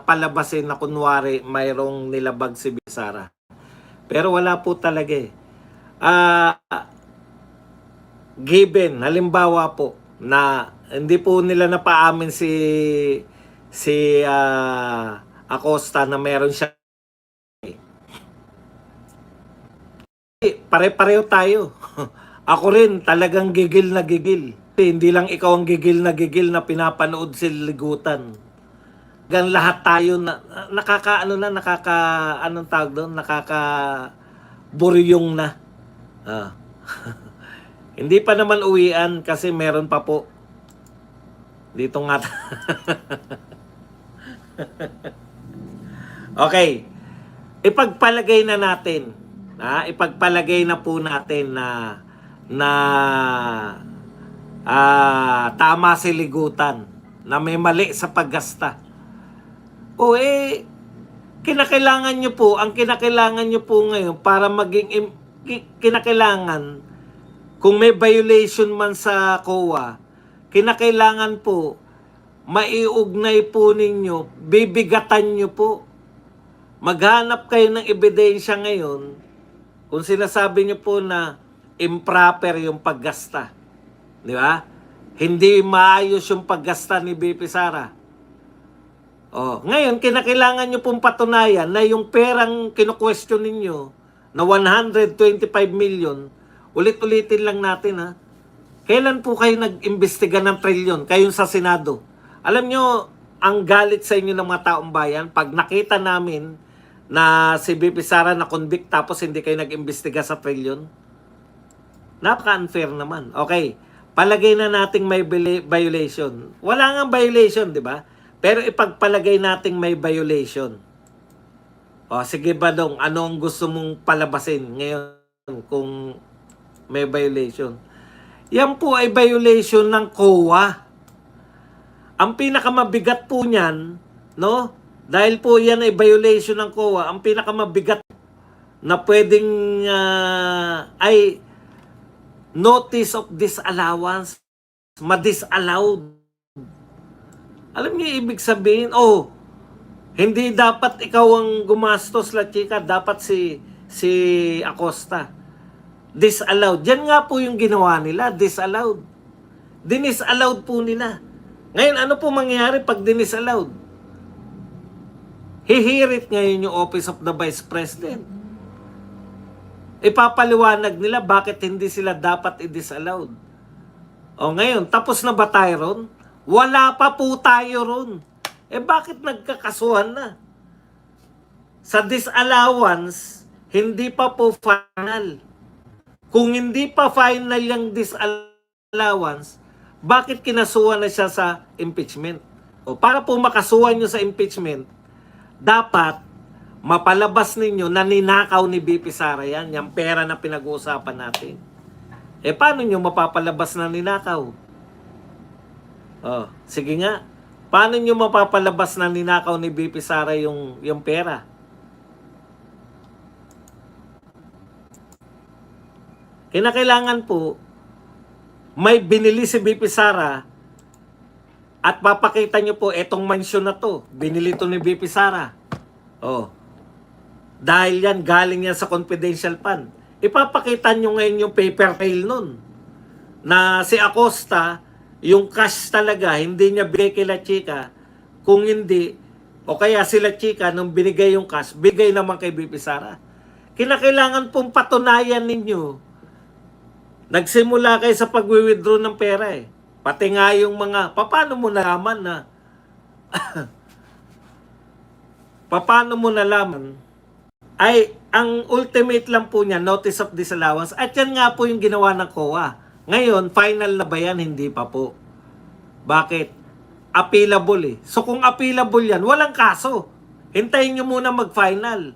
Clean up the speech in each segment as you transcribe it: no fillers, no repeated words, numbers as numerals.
palabasin na kunwari mayroong nilabag si Bisara. Pero wala po talaga eh. Given, halimbawa po, na hindi po nila napaamin si Acosta na meron siya. Pare-pareho tayo. Ako rin talagang gigil na gigil. Hindi lang ikaw ang gigil na pinapanood si Ligutan. Gan lahat tayo na anong tawag doon, buryong na. Hindi pa naman uwian kasi meron pa po. Dito nga. Okay. Ipagpalagay na natin. Ipagpalagay na po natin na tama si Ligutan, na may mali sa paggasta. Kinakailangan nyo po, ang kinakailangan nyo po ngayon para maging kinakailangan, kung may violation man sa COA, kinakailangan po maiugnay po ninyo, bibigatan nyo po. Maghanap kayo ng ebidensya ngayon kung sinasabi nyo po na improper yung paggasta. Di ba? Hindi maayos yung paggasta ni BP Sara. Ngayon, kinakailangan nyo pong patunayan na yung perang kinu-question ninyo na 125 million, ulit-ulitin lang natin Kailan po kayo nag-imbestiga ng trilyon? Kayong sa Senado. Alam nyo, ang galit sa inyo ng mga taong bayan, pag nakita namin na si BP Sara na convict tapos hindi kayo nag-imbestiga sa trilyon, napaka-unfair naman. Okay, palagay na nating may violation. Wala nga violation, di ba? Pero ipagpalagay nating may violation. Sige Badong, ano ang gusto mong palabasin ngayon kung may violation? Yan po ay violation ng COA. Ang pinakamabigat po niyan, no? Dahil po yan ay violation ng COA, ang pinakamabigat na pwedeng ay notice of disallowance, ma-disallowed. Alam niyo ibig sabihin, hindi dapat ikaw ang gumastos, La Chica, dapat si Acosta. Disallowed. Yan nga po yung ginawa nila, disallowed. Dinisallowed po nila. Ngayon, ano po mangyayari pag dinisallowed? Hihirit ngayon yung Office of the Vice President. Ipapaliwanag nila bakit hindi sila dapat i-disallowed. Ngayon, tapos na ba tayo ron? Wala pa po tayo ron. Bakit nagkakasuhan na? Sa disallowance, hindi pa po final. Kung hindi pa final yung disallowance, bakit kinasuhan na siya sa impeachment? Para po makasuhan nyo sa impeachment, dapat mapalabas ninyo na ninakaw ni BP Sara yan, yung pera na pinag-uusapan natin. Paano nyo mapapalabas na ninakaw? Sige nga. Paano nyo mapapalabas na ninakaw ni BP Sara yung pera? Kinakailangan po, may binili si BP Sara at papakita nyo po, etong mansyon na to, binili to ni BP Sara. Dahil yan, galing yan sa confidential fund. Ipapakita nyo ngayon yung paper trail nun. Na si Acosta, yung cash talaga, hindi niya bigay kay La Chica. Kung hindi, o kaya si La Chica, nung binigay yung cash, bigay naman kay BP Sara. Kinakailangan pong patunayan ninyo. Nagsimula kayo sa pag-withdraw ng pera Pati nga yung mga, paano mo nalaman na, paano mo nalaman, ay, ang ultimate lang po niya, notice of disallowance, at yan nga po yung ginawa ng COA. Ngayon, final na ba yan? Hindi pa po. Bakit? Appealable So kung appealable yan, walang kaso. Hintayin nyo muna mag-final.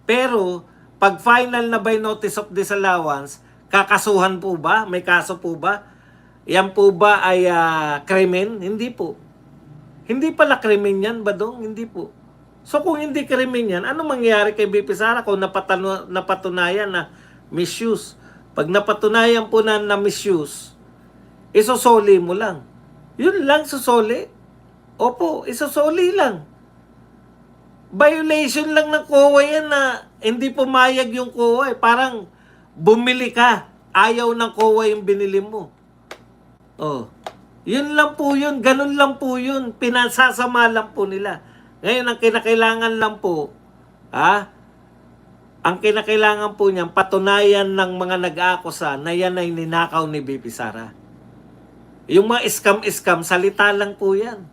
Pero, pag final na by notice of disallowance, kakasuhan po ba? May kaso po ba? Yan po ba ay krimen? Hindi po. Hindi pala krimen yan, Badong? Hindi po. So kung hindi krimen yan, ano mangyayari kay BP Sara kung napatunayan na misuse? Pag napatunayan po na misuse, isosoli mo lang. Yun lang, susoli. Opo, isosoli lang. Violation lang ng COA yan na hindi pumayag yung COA. Parang bumili ka. Ayaw ng COA yung binili mo. Oh. Yun lang po yun. Ganun lang po yun. Pinasasama lang po nila. Ngayon, ang kinakailangan lang po, ang kinakailangan po niyan, patunayan ng mga nag-aakusa na yan ay ninakaw ni BP Sara. Yung mga scam-scam, salita lang po yan.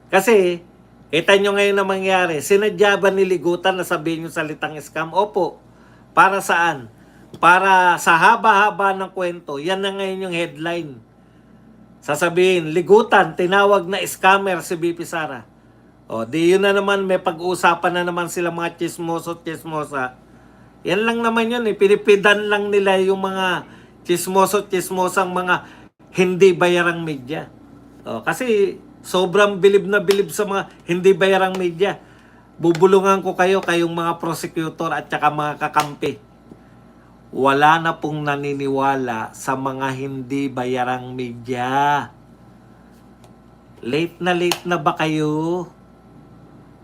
Kasi, kita nyo ngayon na mangyari, sinadya ba niligutan na sabihin yung salitang scam? Opo. Para saan? Para sa haba-haba ng kwento, yan na ngayon yung headline. Sasabihin, ligutan, tinawag na scammer si BP Sara. O, di yun na naman, may pag-uusapan na naman sila mga chismoso-chismosa. Yan lang naman yun, pinipidan lang nila yung mga chismoso-chismosang mga hindi bayarang media. O, kasi sobrang bilib na bilib sa mga hindi bayarang media. Bubulungan ko kayo, kayong mga prosecutor at saka mga kakampi. Wala na pong naniniwala sa mga hindi bayarang media. Late na ba kayo?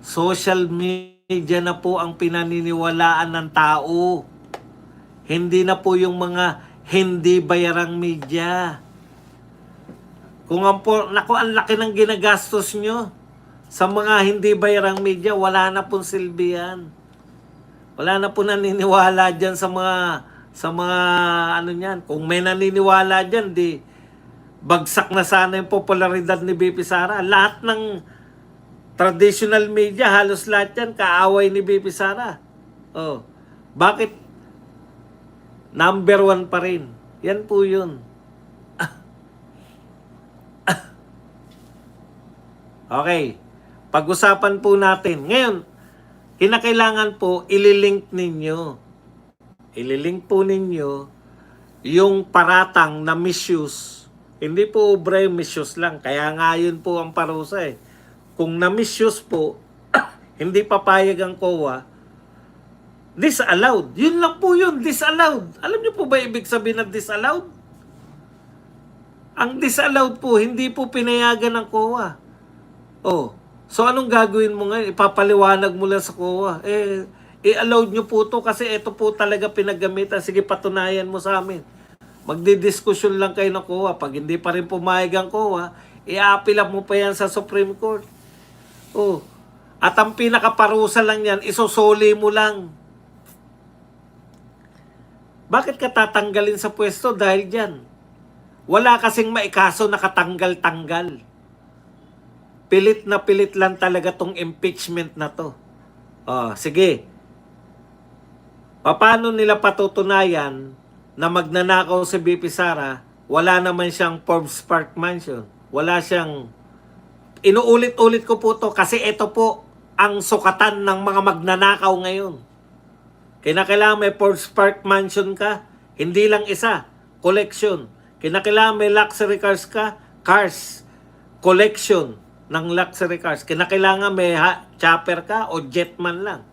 Social media na po ang pinaniniwalaan ng tao. Hindi na po yung mga hindi bayarang media. Kung ang laki ng ginagastos nyo sa mga hindi bayarang media, wala na pong silbi yan. Wala na po naniniwala dyan sa mga ano niyan. Kung may naniniwala dyan, di bagsak na sana yung popularidad ni BP Sara. Lahat ng traditional media, halos lahat yan, kaaway ni BP Sara. Oh, bakit number 1 pa rin? Yan po yun. Okay, pag-usapan po natin. Ngayon, kinakailangan po ililink po ninyo yung paratang na misuse. Hindi po obra yung misuse lang. Kaya nga yun po ang parusa eh. Kung na-misuse po, hindi papayag ang COA, disallowed. Yun lang po yun, disallowed. Alam niyo po ba ibig sabihin ng disallowed? Ang disallowed po, hindi po pinayagan ng COA. Oh, so anong gagawin mo ngayon? Ipapaliwanag mo lang sa COA. I-allowed nyo po to kasi ito po talaga pinagamitan. Sige, patunayan mo sa amin. Magdidiskusyon lang kayo ng COA. Pag hindi pa rin pumayag ang COA, i-appeal mo pa yan sa Supreme Court. Oh, at ang pinakaparusa lang yan, isusoli mo lang. Bakit ka tatanggalin sa pwesto dahil dyan? Wala kasing maikaso na katanggal-tanggal. Pilit na pilit lang talaga tong impeachment na to. Oh, sige. Paano nila patutunayan na magnanakaw si BP Sara, wala naman siyang Forbes Park Mansion. Wala siyang... Inuulit-ulit ko po to kasi ito po ang sukatan ng mga magnanakaw ngayon. Kinakailangan may Forbes Park Mansion ka, hindi lang isa, collection. Kinakailangan may luxury cars ka, cars, collection ng luxury cars. Kinakailangan may chopper ka o jetman lang.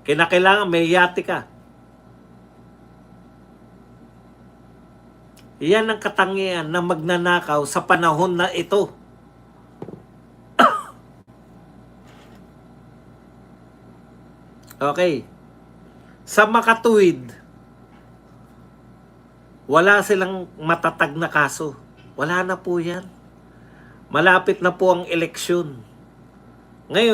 Kinakailangan may yate ka. Yan ang katangian na magnanakaw sa panahon na ito. Okay. Sa makatuwid, wala silang matatag na kaso. Wala na po yan. Malapit na po ang eleksyon. Ngayon,